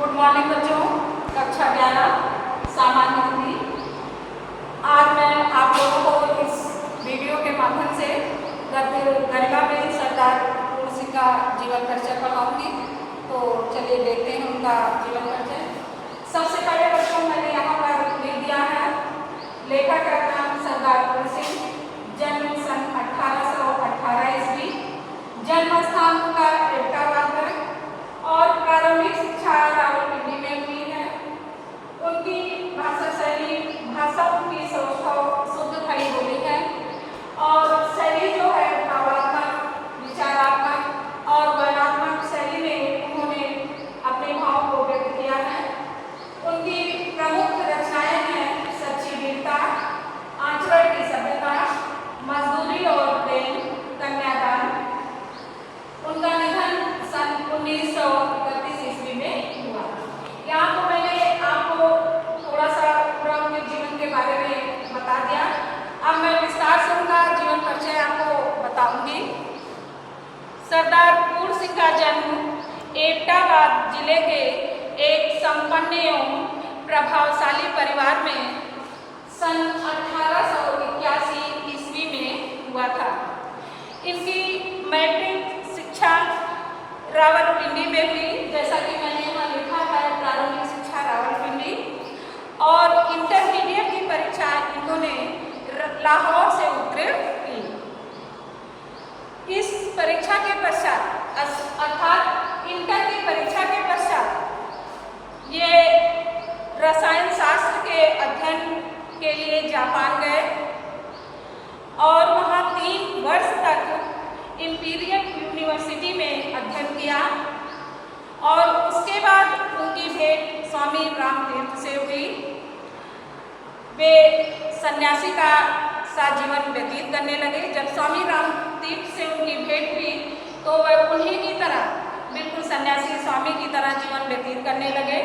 Good morning बच्चों, कक्षा 11 सामान्य हिंदी। आज मैं आप लोगों को इस वीडियो के माध्यम से गरिमा में सरदार फूल सिंह का जीवन परिचय पढ़ाऊंगी। तो चलिए देखते हैं उनका जीवन परिचय। सबसे पहले बच्चों मैंने यहाँ पर लिख दिया है लेखक का नाम सरदार फूल सिंह, जन्म सन 1818 ईस्वी, जन्म स्थान उनका एबटाबाद है और प्रारंभिक शिक्षा रावलपिंडी में हुई है। उनकी भाषा शैली उनकी शुद्ध खड़ी बोली है और शैली जो है भावात्मक, विचारात्मक और वर्णनात्मक शैली में उन्होंने अपने भाव को व्यक्त किया है। उनकी प्रमुख रचनाएं हैं सच्ची वीरता, आंचल की सभ्यता, मजदूरी और प्रेम, कन्यादान। उनका निधन सन 1931 ईस्वी में हुआ। यहाँ तो मैंने आपको थोड़ा सा पूरा उनके जीवन के बारे में बता दिया। अब मैं विस्तार से उनका जीवन परिचय आपको बताऊंगी। सरदार फूल सिंह का जन्म एबटाबाद जिले के एक संपन्न एवं प्रभावशाली परिवार में सन 1881 ईस्वी में हुआ था। इनकी मैट्रिक शिक्षा रावलपिंडी में हुई, जैसा कि मैंने यहाँ लिखा है प्रारंभिक शिक्षा रावलपिंडी, और इंटरमीडिएट की परीक्षा इन्होंने लाहौर से उत्तीर्ण की। इस परीक्षा के पश्चात अर्थात इंटर की परीक्षा के पश्चात ये रसायन शास्त्र के अध्ययन के लिए जापान गए और वहाँ 3 वर्ष तक इंपीरियल यूनिवर्सिटी में अध्ययन किया और उसके बाद उनकी भेंट स्वामी रामतीर्थ से हुई। वे सन्यासी का सा जीवन व्यतीत करने लगे। जब स्वामी रामतीर्थ से उनकी भेंट हुई तो वह उन्हीं की तरह बिल्कुल सन्यासी स्वामी की तरह जीवन व्यतीत करने लगे।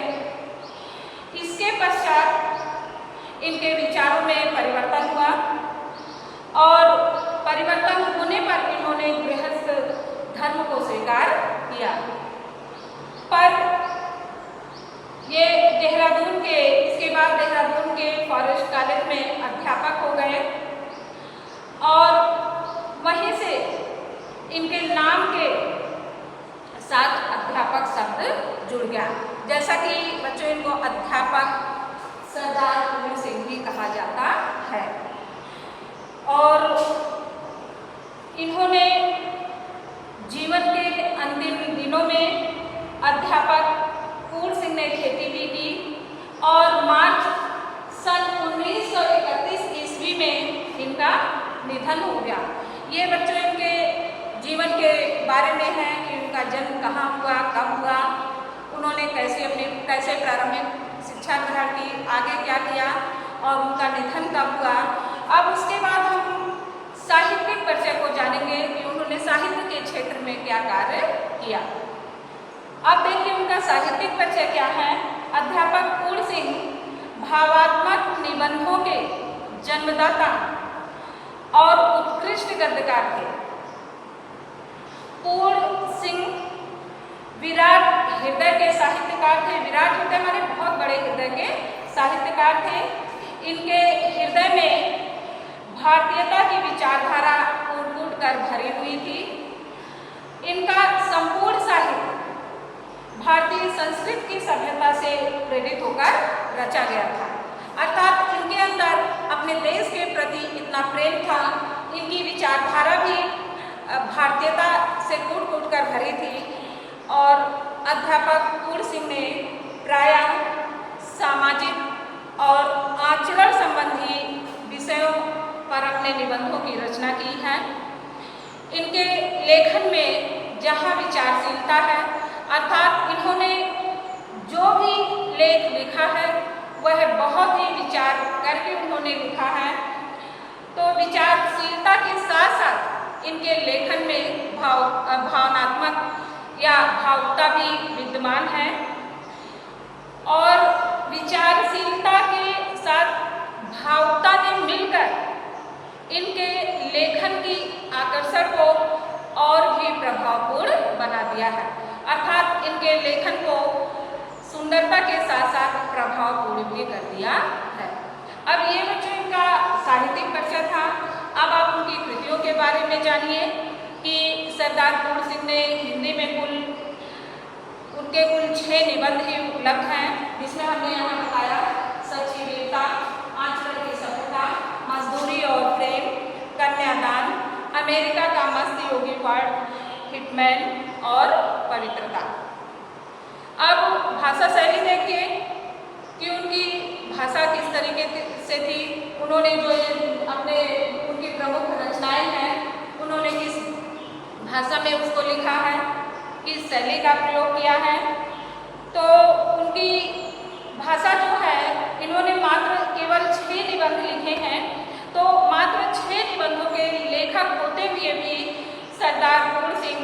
इसके पश्चात इनके विचारों में परिवर्तन हुआ और परिवर्तन होने पर इन्होंने गृहस्थ धर्म को स्वीकार किया। पर ये इसके बाद देहरादून के फॉरेस्ट कॉलेज में अध्यापक हो गए और वहीं से इनके नाम के साथ अध्यापक शब्द जुड़ गया। जैसा कि बच्चों इनको अध्यापक सरदार फूल सिंह भी कहा जाता है। और इन्होंने जीवन के अंतिम दिनों में अध्यापक फूल सिंह ने खेती भी की और मार्च सन 1931 ईस्वी में इनका निधन हो गया। ये बच्चों इनके जीवन के बारे में है कि उनका जन्म कहाँ हुआ, कब हुआ, उन्होंने कैसे प्रारंभिक शिक्षा ग्रहण की, आगे क्या किया और उनका निधन कब हुआ। अब उसके बाद हम साहित्यिक परिचय को जानेंगे कि उन्होंने साहित्य के क्षेत्र में क्या कार्य किया। अब देखिए उनका साहित्यिक परिचय क्या है। अध्यापक फूल सिंह भावात्मक निबंधों के जन्मदाता और उत्कृष्ट गद्यकार थे। फूल सिंह विराट हृदय के साहित्यकार थे। विराट हृदय माने बहुत बड़े हृदय के साहित्यकार थे। इनके हृदय में भारतीयता की विचारधारा कूट कर भरी हुई थी। इनका संपूर्ण साहित्य भारतीय संस्कृत की सभ्यता से प्रेरित होकर रचा गया था। अर्थात इनके अंदर अपने देश के प्रति इतना प्रेम था। इनकी विचारधारा भी भारतीयता से कूट कर भरी थी। और अध्यापक फूल सिंह ने प्रायः सामाजिक और आचरण संबंधी विषयों पर अपने निबंधों की रचना की है। इनके लेखन में जहाँ विचारशीलता है, अर्थात इन्होंने जो भी लेख लिखा है वह बहुत ही विचार करके उन्होंने लिखा है। तो विचारशीलता के साथ साथ इनके लेखन में भावनात्मक या भावुकता भी विद्यमान है और विचारशीलता के साथ भावुकता ने मिलकर इनके लेखन की आकर्षण को और भी प्रभावपूर्ण बना दिया है। अर्थात इनके लेखन को सुंदरता के साथ साथ प्रभावपूर्ण भी कर दिया है। अब ये बच्चों इनका साहित्यिक परिचय था। अब आप उनकी कृतियों के बारे में जानिए कि सरदार पूर्ण सिंह ने हिंदी में उनके कुल 6 निबंध ही उपलब्ध हैं, जिसमें हमने यहाँ बताया सच्ची वीरता, आंचल की सफलता, मजदूरी और प्रेम, कन्यादान, अमेरिका का मस्त योगी पाठ, हिटमैन और पवित्रता। अब भाषा शैली देखिए कि उनकी भाषा किस तरीके से थी। उन्होंने जो उनकी प्रमुख रचनाएं हैं, उन्होंने किस भाषा में उसको लिखा है, किस शैली का प्रयोग किया है। तो उनकी भाषा जो है, इन्होंने मात्र केवल 6 निबंध लिखे हैं। तो मात्र 6 निबंधों के लेखक होते हुए भी सरदार पूर्ण सिंह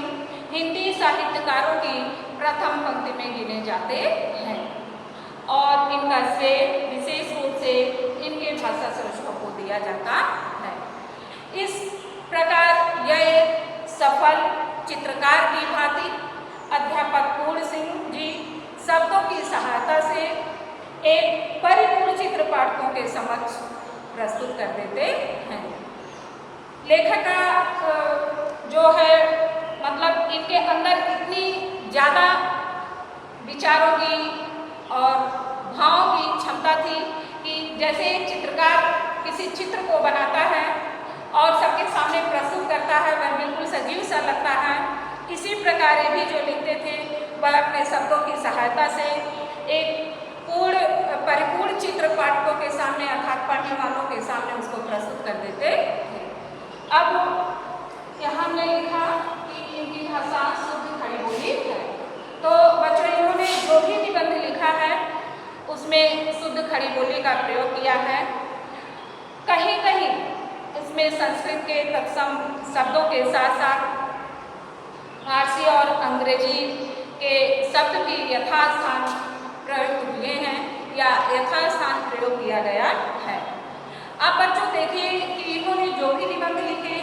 हिंदी साहित्यकारों की प्रथम पंक्ति में गिने जाते हैं और इनका श्रेय विशेष रूप से इनके भाषा सृष्टियों को दिया जाता है। इस प्रकार यह एक सफल चित्रकार की भांति अध्यापक पूर्ण सिंह जी शब्दों की सहायता से एक परिपूर्ण चित्र पाठकों के समक्ष प्रस्तुत कर देते हैं। लेखक का जो है मतलब इनके अंदर इतनी ज़्यादा विचारों की और भावों की क्षमता थी कि जैसे एक चित्रकार किसी चित्र को बनाता है और सबके सामने प्रस्तुत करता है, वह बिल्कुल सजीव सा लगता है। इसी प्रकार ये भी जो लिखते थे वह अपने शब्दों की सहायता से एक परिपूर्ण चित्र पाठकों के सामने अर्थात पढ़ने वालों के सामने उसको प्रस्तुत कर देते थे। अब यहाँ हमने लिखा कि इनकी भाषा शुद्ध खड़ी बोली है। तो बच्चों इन्होंने जो भी निबंध लिखा है उसमें शुद्ध खड़ी बोली का प्रयोग किया है। कहीं कहीं इसमें संस्कृत के तत्सम शब्दों के साथ साथ फारसी और अंग्रेजी के शब्द भी यथास्थान प्रयुक्त हुए हैं या यथास्थान प्रयोग किया गया है। अब बच्चों देखिए कि इन्होंने जो भी निबंध लिखे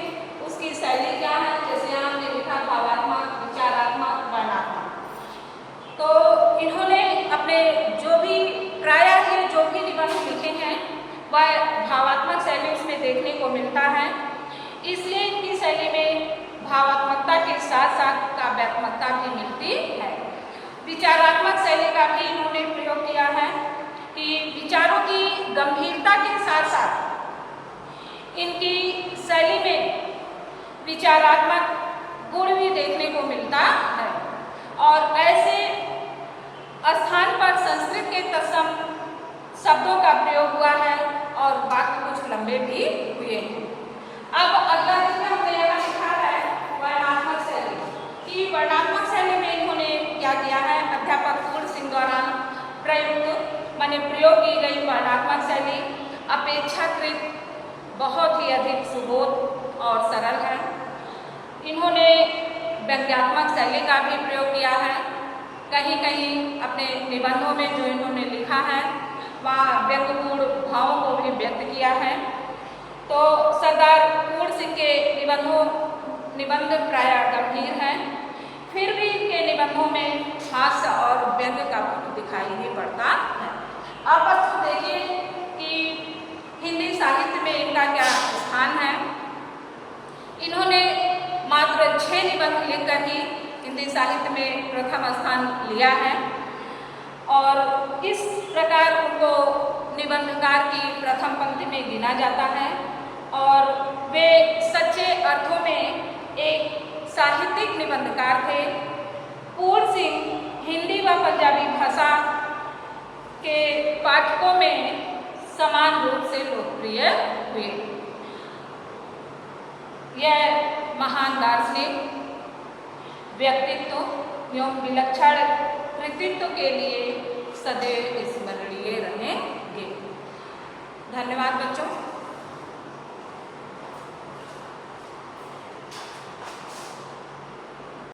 उसकी शैली क्या है। जैसे यहाँ हमने लिखा भावात्मक, विचारात्मक, वर्णनात्मक। तो इन्होंने अपने प्रायः ये जो भी निबंध लिखे हैं वह भावात्मक शैली उसमें देखने को मिलता है। इसलिए इनकी शैली में भावात्मकता के साथ साथ काव्यात्मकता भी मिलती है। विचारात्मक शैली का भी इन्होंने प्रयोग किया है कि विचारों की गंभीरता के साथ साथ इनकी शैली में विचारात्मक गुण भी देखने को मिलता है। और ऐसे स्थान पर संस्कृत के तत्सम शब्दों का प्रयोग हुआ है और वाक्य कुछ लंबे भी हुए हैं। अब अगला देखिए हमने यहाँ लिखा है वर्णनात्मक शैली कि वर्णनात्मक शैली में इन्होंने क्या किया है। अध्यापक पूर्ण सिंह द्वारा प्रयोग की गई वर्णनात्मक शैली अपेक्षाकृत बहुत ही अधिक सुबोध और सरल है। इन्होंने व्यंग्यात्मक शैली का भी प्रयोग किया है। कहीं कहीं अपने निबंधों में जो इन्होंने लिखा है वहाँ व्यंग्यपूर्ण भावों को भी व्यक्त किया है। तो सरदार पूर्ण सिंह के निबंध प्रायः गंभीर हैं, फिर भी इनके निबंधों में हास्य और व्यंग्य का गुण दिखाई ही पड़ता है। अब बच्चों देखिए कि हिंदी साहित्य में इनका क्या स्थान है। इन्होंने मात्र 6 निबंध लिखकर ही हिंदी साहित्य में प्रथम स्थान लिया है और इस प्रकार उनको निबंधकार की प्रथम पंक्ति में गिना जाता है और वे सच्चे अर्थों में एक साहित्यिक निबंधकार थे। पूर्ण सिंह हिंदी व पंजाबी भाषा के पाठकों में समान रूप से लोकप्रिय हुए। यह महान दार्शनिक व्यक्तित्व एवं विलक्षण कृतित्व के लिए सदैव स्मरणीय रहेंगे। धन्यवाद बच्चों।